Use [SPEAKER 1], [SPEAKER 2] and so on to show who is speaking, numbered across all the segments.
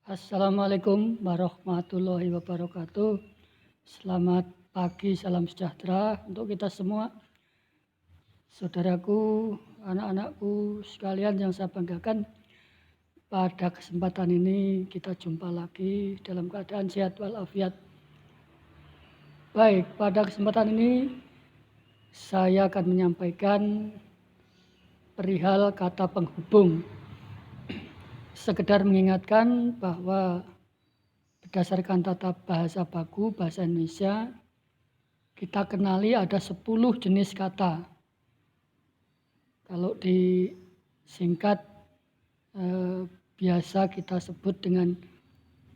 [SPEAKER 1] Assalamualaikum warahmatullahi wabarakatuh. Selamat pagi, salam sejahtera untuk kita semua. Saudaraku, anak-anakku sekalian yang saya banggakan, pada kesempatan ini kita jumpa lagi dalam keadaan sehat walafiat. Baik, pada kesempatan ini saya akan menyampaikan perihal kata penghubung. Sekedar mengingatkan bahwa berdasarkan tata bahasa baku bahasa Indonesia, kita kenali ada 10 jenis kata. Kalau disingkat biasa kita sebut dengan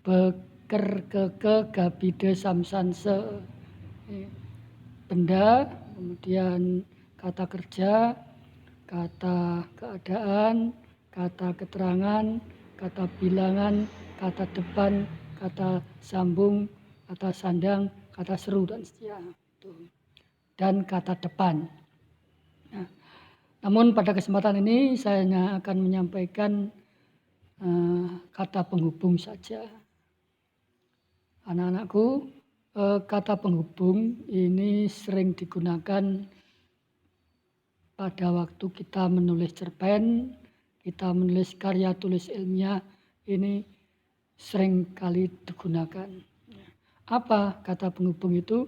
[SPEAKER 1] beker, keke, gabide, samsanse. Benda, kemudian kata kerja, kata keadaan, kata keterangan, kata bilangan, kata depan, kata sambung, kata sandang, kata seru dan seterusnya. Dan kata depan. Nah, namun pada kesempatan ini saya hanya akan menyampaikan kata penghubung saja. Anak-anakku, kata penghubung ini sering digunakan pada waktu kita menulis cerpen, kita menulis karya tulis ilmiah, ini sering kali digunakan. Apa kata penghubung itu?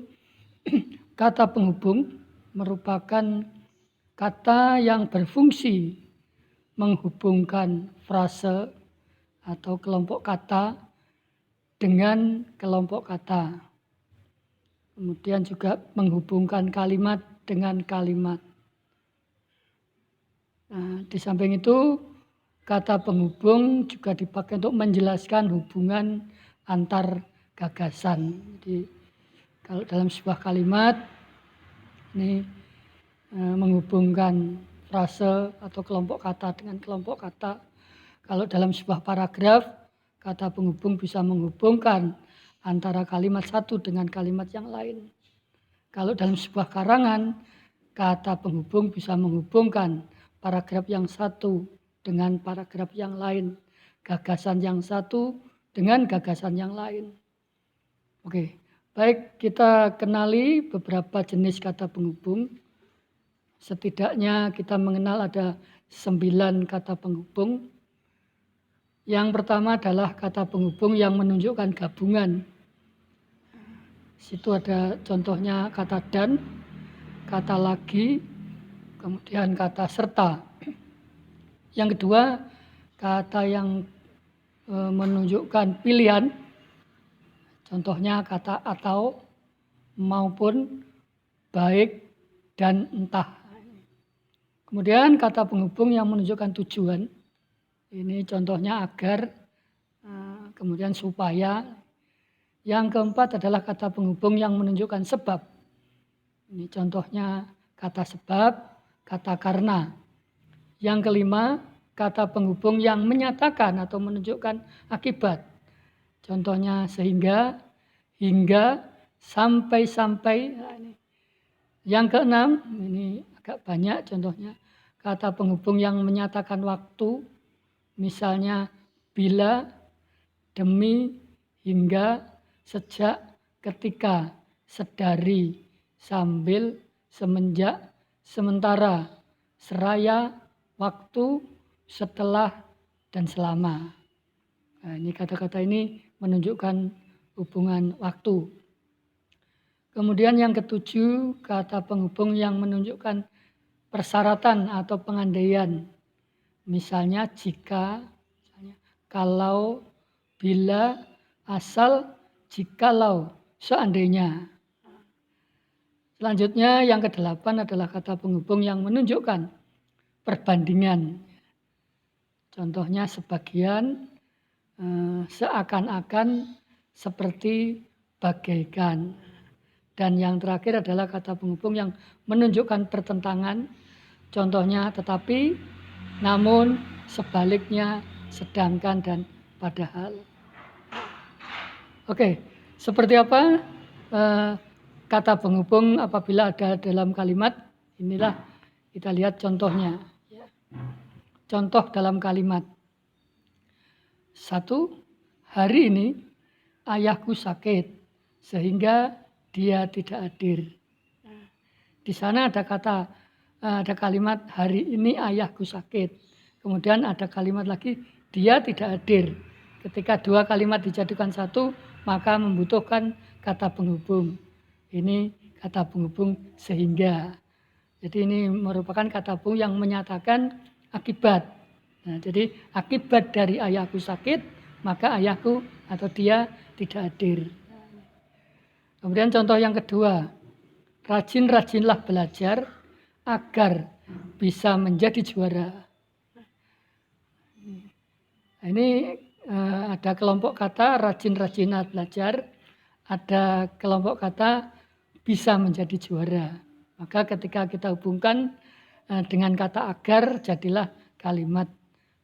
[SPEAKER 1] Kata penghubung merupakan kata yang berfungsi menghubungkan frase atau kelompok kata dengan kelompok kata. Kemudian juga menghubungkan kalimat dengan kalimat. Nah, di samping itu, kata penghubung juga dipakai untuk menjelaskan hubungan antar gagasan. Jadi, kalau dalam sebuah kalimat, ini menghubungkan frase atau kelompok kata dengan kelompok kata. Kalau dalam sebuah paragraf, kata penghubung bisa menghubungkan antara kalimat satu dengan kalimat yang lain. Kalau dalam sebuah karangan, kata penghubung bisa menghubungkan paragraf yang satu dengan paragraf yang lain, gagasan yang satu dengan gagasan yang lain. Oke, baik, kita kenali beberapa jenis kata penghubung. Setidaknya kita mengenal ada 9 kata penghubung. Yang pertama adalah kata penghubung yang menunjukkan gabungan. Situ ada contohnya kata dan, kata lagi, kemudian kata serta. Yang kedua, kata yang menunjukkan pilihan. Contohnya kata atau, maupun, baik, dan entah. Kemudian kata penghubung yang menunjukkan tujuan. Ini contohnya agar, kemudian supaya. Yang keempat adalah kata penghubung yang menunjukkan sebab. Ini contohnya kata sebab, kata karena. Yang kelima, kata penghubung yang menyatakan atau menunjukkan akibat. Contohnya sehingga, hingga, sampai-sampai. Yang keenam, ini agak banyak contohnya, kata penghubung yang menyatakan waktu. Misalnya bila, demi, hingga, sejak, ketika, sedari, sambil, semenjak, sementara, seraya, waktu, setelah, dan selama. Nah, ini kata-kata ini menunjukkan hubungan waktu. Kemudian yang ketujuh, kata penghubung yang menunjukkan persyaratan atau pengandaian. Misalnya jika, kalau, bila, asal, jikalau, seandainya. Selanjutnya yang kedelapan adalah kata penghubung yang menunjukkan perbandingan. Contohnya sebagian, seakan-akan, seperti, bagaikan. Dan yang terakhir adalah kata penghubung yang menunjukkan pertentangan. Contohnya tetapi, namun, sebaliknya, sedangkan, dan padahal. Oke, seperti apa kata penghubung apabila ada dalam kalimat? Inilah kita lihat contohnya. Contoh dalam kalimat. 1. hari ini ayahku sakit sehingga dia tidak hadir. Di sana ada kalimat hari ini ayahku sakit. Kemudian ada kalimat lagi dia tidak hadir. Ketika dua kalimat dijadikan satu, maka membutuhkan kata penghubung. Ini kata penghubung sehingga. Jadi ini merupakan kata penghubung yang menyatakan akibat. Nah, jadi akibat dari ayahku sakit, maka ayahku atau dia tidak hadir. Kemudian contoh yang kedua, rajin-rajinlah belajar agar bisa menjadi juara. Ini ada kelompok kata rajin-rajinlah belajar, ada kelompok kata bisa menjadi juara. Maka ketika kita hubungkan dengan kata agar, jadilah kalimat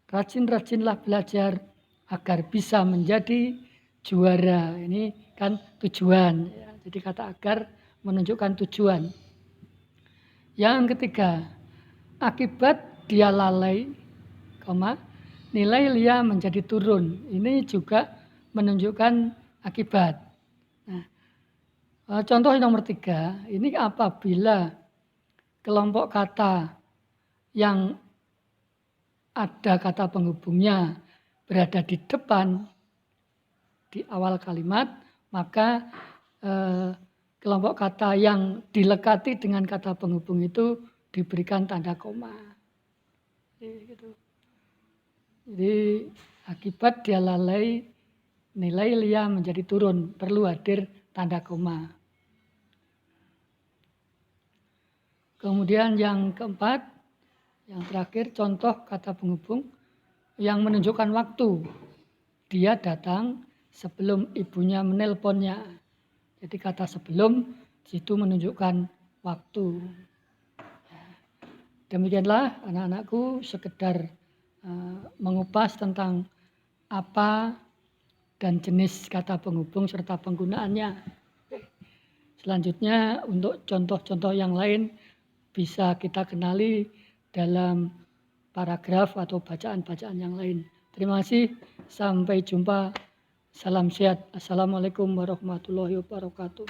[SPEAKER 1] rajin-rajinlah belajar agar bisa menjadi juara. Ini kan tujuan. Jadi kata agar menunjukkan tujuan. Yang ketiga, akibat dia lalai, nilai Lia menjadi turun. Ini juga menunjukkan akibat. Nah, contoh nomor 3, ini apabila kelompok kata yang ada kata penghubungnya berada di depan, di awal kalimat, maka kelompok kata yang dilekati dengan kata penghubung itu diberikan tanda koma. Jadi akibat dia lalai, nilai Lia menjadi turun, perlu hadir tanda koma. Kemudian yang keempat, yang terakhir, contoh kata penghubung yang menunjukkan waktu. Dia datang sebelum ibunya menelponnya. Jadi kata sebelum situ menunjukkan waktu. Demikianlah anak-anakku sekedar mengupas tentang apa dan jenis kata penghubung serta penggunaannya. Selanjutnya untuk contoh-contoh yang lain bisa kita kenali dalam paragraf atau bacaan-bacaan yang lain. Terima kasih, sampai jumpa. Salam sehat. Assalamualaikum warahmatullahi wabarakatuh.